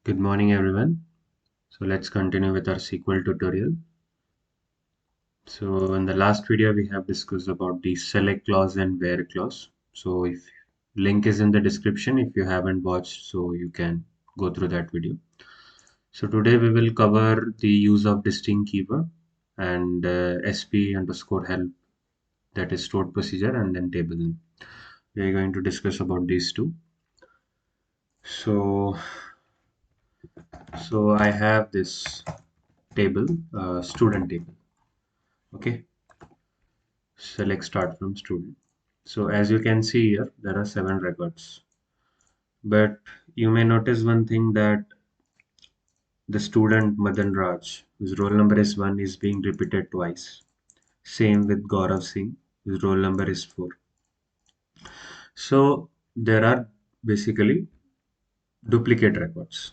Good morning, everyone. So let's continue with our SQL tutorial. So in the last video, we have discussed about the select clause and where clause. So if link is in the description, if you haven't watched, so you can go through that video. So today we will cover the use of distinct keyword and sp underscore help, that is stored procedure, and then table name. We are going to discuss about these two. So I have this table, student table. Okay, select start from student. So as you can see here, there are 7 records. But you may notice one thing, that the student Madan Raj, whose roll number is 1, is being repeated twice. Same with Gaurav Singh, whose roll number is 4. So there are basically duplicate records.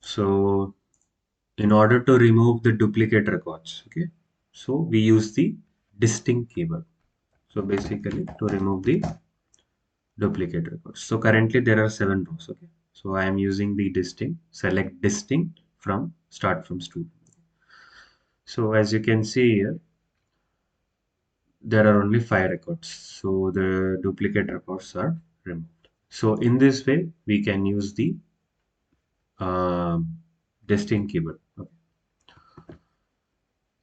So in order to remove the duplicate records, okay, so we use the distinct keyword. So basically to remove the duplicate records. So currently there are 7 rows. Okay. So I am using the distinct, select distinct from start from student. So as you can see here, there are only 5 records. So the duplicate records are removed. So in this way, we can use the distinct keyword. Okay.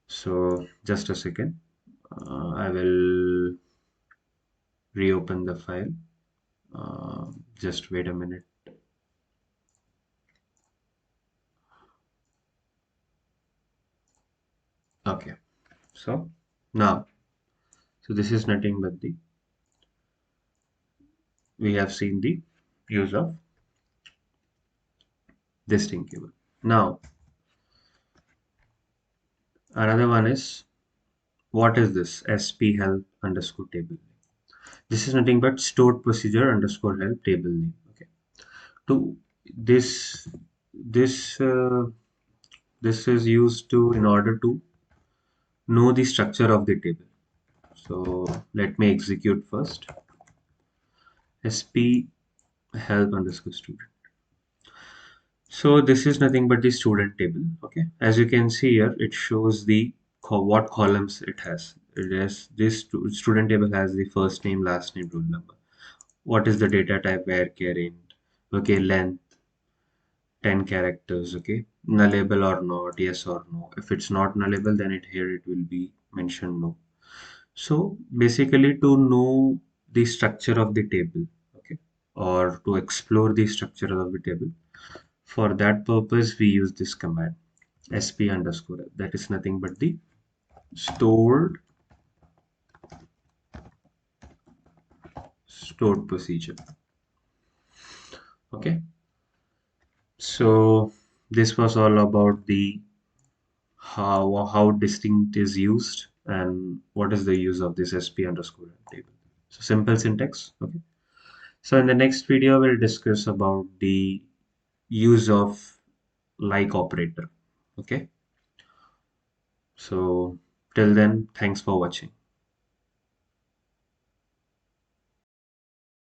So just a second. I will reopen the file. Just wait a minute. Okay. So now, so this is nothing but the, we have seen the use of distinct keyword. Now, another one is, what is this sp help underscore table? This is nothing but stored procedure underscore help table name. Okay. To this, this uh, this is used to, in order to know the structure of the table. So let me execute first. Sp help underscore student. So this is nothing but the student table. Okay, as you can see here, it shows the what columns it has. It has this student table has the first name, last name, roll number. What is the data type? Where int. Okay, length 10 characters. Okay, nullable or not? Yes or no. If it's not nullable, then it will be mentioned no. So basically, to know the structure of the table, okay, or to explore the structure of the table, for that purpose, we use this command sp underscore. That is nothing but the stored procedure. Okay. So this was all about the how distinct is used and what is the use of this sp underscore table. So simple syntax. Okay. So in the next video, we'll discuss about the use of like operator. Okay. So till then, thanks for watching.